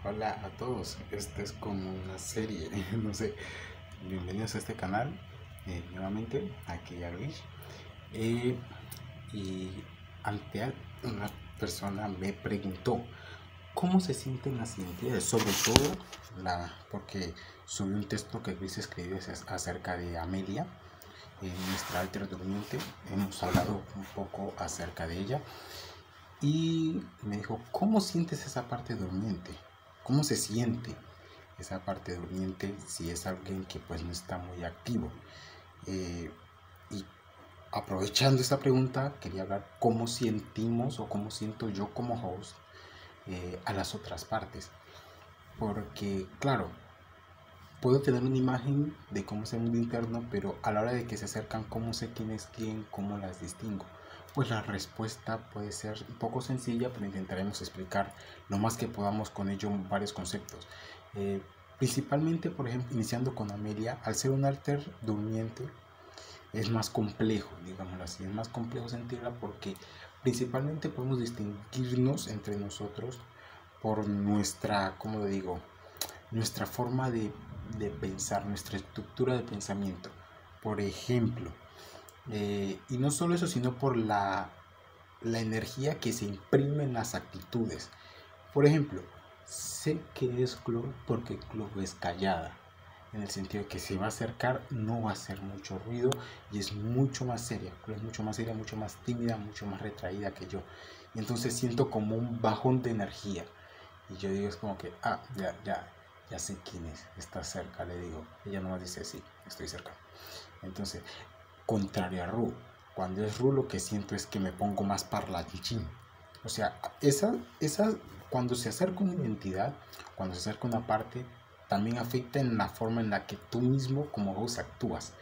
Hola a todos, esta es como una serie, no sé, bienvenidos a este canal, nuevamente, aquí a Luis. Eh, y ante una persona me preguntó cómo se sienten las identidades, sobre todo porque subí un texto que Luis escribió acerca de Amelia, nuestra alter durmiente. Hemos hablado un poco acerca de ella y me dijo, ¿cómo sientes esa parte durmiente? ¿Cómo se siente esa parte durmiente si es alguien que pues no está muy activo? Y aprovechando esta pregunta, quería hablar cómo sentimos o cómo siento yo como host a las otras partes. Porque, claro, puedo tener una imagen de cómo es el mundo interno, pero a la hora de que se acercan, ¿cómo sé quién es quién? ¿Cómo las distingo? Pues la respuesta puede ser un poco sencilla, pero intentaremos explicar lo más que podamos con ello varios conceptos. Principalmente, por ejemplo, iniciando con Amelia, al ser un alter durmiente, es más complejo, digámoslo así, es más complejo sentirla porque principalmente podemos distinguirnos entre nosotros por nuestra, ¿cómo lo digo? Nuestra forma de pensar, nuestra estructura de pensamiento. Por ejemplo, y no solo eso, sino por la energía que se imprime en las actitudes. Por ejemplo, sé que es Chloe porque Chloe es callada, en el sentido de que se va a acercar, no va a hacer mucho ruido y es mucho más seria. Chloe es mucho más seria, mucho más tímida, mucho más retraída que yo. Y entonces siento como un bajón de energía. Y yo digo, es como que, ya sé quién es, está cerca, le digo. Ella nomás dice, sí, estoy cerca. Entonces, contrario a Ru, cuando es Ru lo que siento es que me pongo más parlachín. O sea, cuando se acerca una identidad, cuando se acerca una parte, también afecta en la forma en la que tú mismo como vos actúas.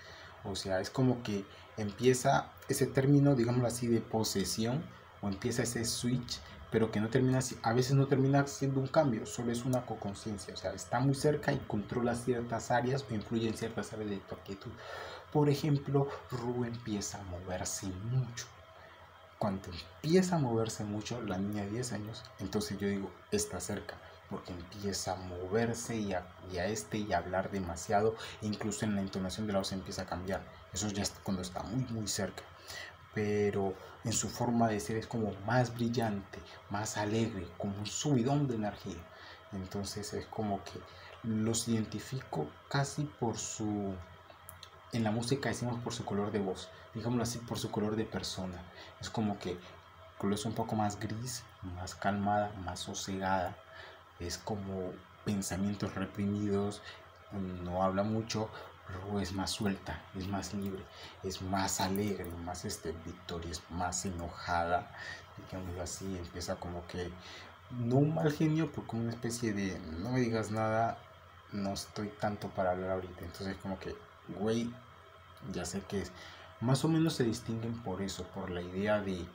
O sea, es como que empieza ese término, digámoslo así, de posesión, o empieza ese switch, pero que no termina, a veces no termina siendo un cambio, solo es una co-conciencia. O sea, está muy cerca y controla ciertas áreas o influye en ciertas áreas de tu actitud. Por ejemplo, Ru empieza a moverse mucho. Cuando empieza a moverse mucho la niña de 10 años, entonces yo digo, está cerca, porque empieza a moverse y a hablar demasiado, e incluso en la entonación de la voz empieza a cambiar. Eso ya es cuando está muy, muy cerca. Pero en su forma de ser es como más brillante, más alegre, como un subidón de energía. Entonces es como que los identifico casi por su, en la música decimos por su color de voz, digámoslo así, por su color de persona. Es como que Chloe es un poco más gris, más calmada, más sosegada, es como pensamientos reprimidos, no habla mucho, pero es más suelta, es más libre, es más alegre, más victoria, es más enojada, digámoslo así, empieza como que no un mal genio, pero como una especie de no me digas nada, no estoy tanto para hablar ahorita. Entonces como que, güey, ya sé que es. Más o menos se distinguen por eso, por la idea de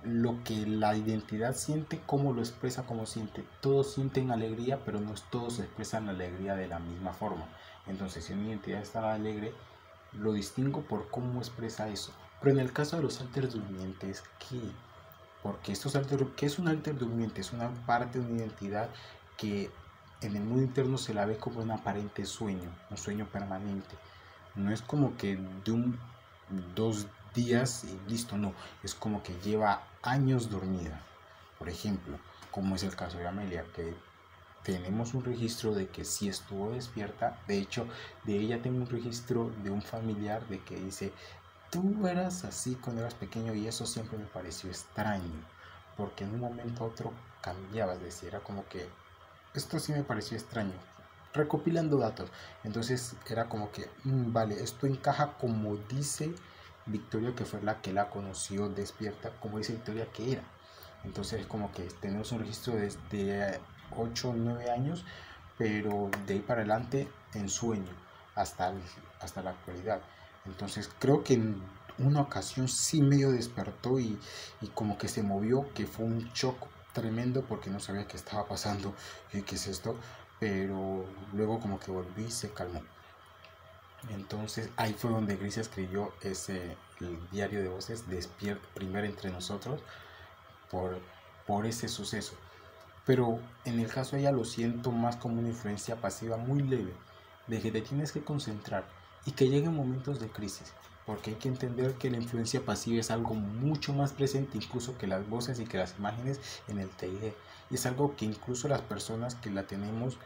lo que la identidad siente, cómo lo expresa, cómo siente. Todos sienten alegría, pero no todos expresan la alegría de la misma forma. Entonces, si una identidad está alegre, lo distingo por cómo expresa eso. Pero en el caso de los alter durmientes, ¿qué? Porque ¿qué es un alter durmiente? Es una parte de una identidad que en el mundo interno se la ve como un aparente sueño, un sueño permanente. No es como que de 2 días y listo, no. Es como que lleva años dormida. Por ejemplo, como es el caso de Amelia, que tenemos un registro de que sí estuvo despierta. De hecho, de ella tengo un registro de un familiar de que dice, tú eras así cuando eras pequeño y eso siempre me pareció extraño, porque en un momento a otro cambiabas, decía, era como que esto sí me pareció extraño, recopilando datos. Entonces era como que, vale, esto encaja como dice Victoria, que fue la que la conoció despierta, como dice Victoria que era. Entonces como que tenemos un registro desde 8 o 9 años, pero de ahí para adelante en sueño hasta la actualidad. Entonces creo que en una ocasión sí medio despertó y como que se movió, que fue un shock tremendo porque no sabía qué estaba pasando y qué es esto, pero luego como que volví y se calmó. Entonces ahí fue donde Gris escribió el diario de voces, Despierta primero entre nosotros, por, por ese suceso. Pero en el caso de ella lo siento más como una influencia pasiva muy leve, de que te tienes que concentrar y que lleguen momentos de crisis, porque hay que entender que la influencia pasiva es algo mucho más presente incluso que las voces y que las imágenes en el TID. Y es algo que incluso las personas que la tenemos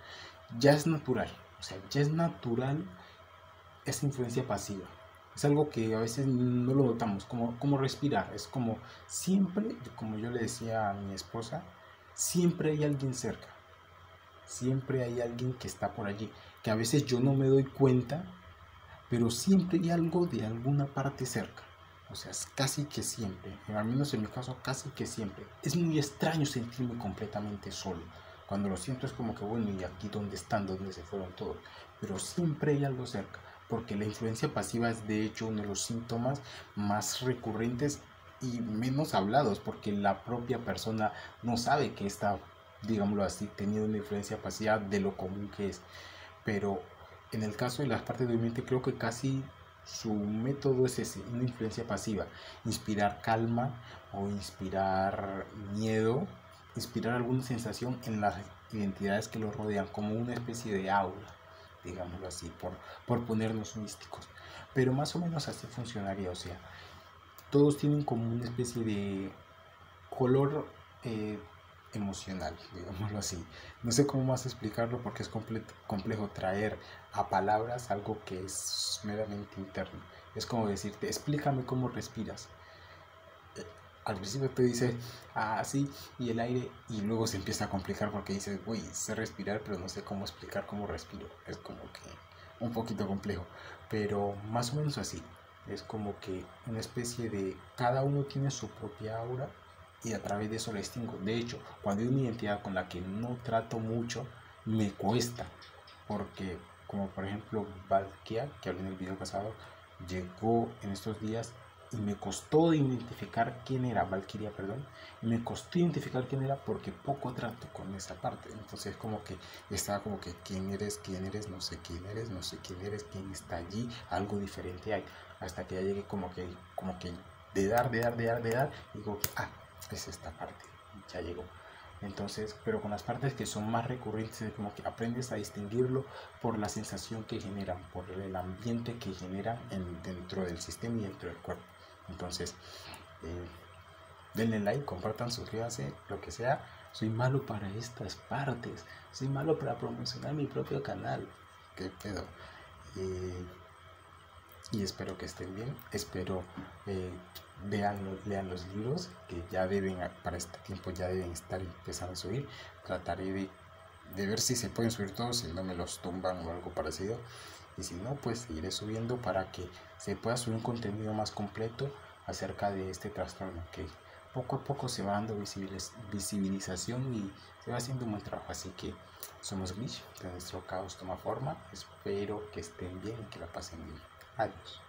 ya es natural, o sea, ya es natural esa influencia pasiva. Es algo que a veces no lo notamos, como respirar. Es como siempre, como yo le decía a mi esposa, siempre hay alguien cerca. Siempre hay alguien que está por allí, que a veces yo no me doy cuenta, pero siempre hay algo de alguna parte cerca. O sea, es casi que siempre, al menos en mi caso, casi que siempre. Es muy extraño sentirme completamente solo. Cuando lo siento es como que, bueno, ¿y aquí dónde están? ¿Dónde se fueron todos? Pero siempre hay algo cerca, porque la influencia pasiva es de hecho uno de los síntomas más recurrentes y menos hablados, porque la propia persona no sabe que está, digámoslo así, teniendo una influencia pasiva de lo común que es. Pero en el caso de las partes de mente creo que casi su método es ese, una influencia pasiva, inspirar calma o inspirar miedo, inspirar alguna sensación en las identidades que lo rodean, como una especie de aura, digámoslo así, por ponernos místicos. Pero más o menos así funcionaría, o sea, todos tienen como una especie de color emocional, digámoslo así. No sé cómo más explicarlo porque es complejo traer a palabras algo que es meramente interno. Es como decirte, explícame cómo respiras. Al principio te dice, ah, sí, y el aire, y luego se empieza a complicar porque dices, uy, sé respirar, pero no sé cómo explicar cómo respiro. Es como que un poquito complejo, pero más o menos así. Es como que una especie de, cada uno tiene su propia aura y a través de eso la distingo. De hecho, cuando hay una identidad con la que no trato mucho, me cuesta, porque como por ejemplo Valkia, que hablé en el video pasado, llegó en estos días y me costó identificar quién era, Valkyria, perdón, y me costó identificar quién era porque poco trato con esa parte. Entonces como que estaba como que quién eres, no sé quién eres, no sé quién eres, quién está allí, algo diferente hay, hasta que ya llegué como que de dar, y digo, ah, es esta parte, ya llegó. Entonces, pero con las partes que son más recurrentes, es como que aprendes a distinguirlo por la sensación que generan, por el ambiente que generan dentro del sistema y dentro del cuerpo. Entonces, eh, denle like, compartan, suscríbanse, lo que sea. Soy malo para estas partes, soy malo para promocionar mi propio canal. ¿Qué pedo? Y espero que estén bien, espero lean los libros que ya deben, para este tiempo ya deben estar empezando a subir. Trataré de ver si se pueden subir todos, si no me los tumban o algo parecido, y si no, pues seguiré subiendo para que se pueda subir un contenido más completo acerca de este trastorno que poco a poco se va dando visibilización y se va haciendo un buen trabajo. Así que somos Glitch, de nuestro caos toma forma. Espero que estén bien y que la pasen bien. Adiós.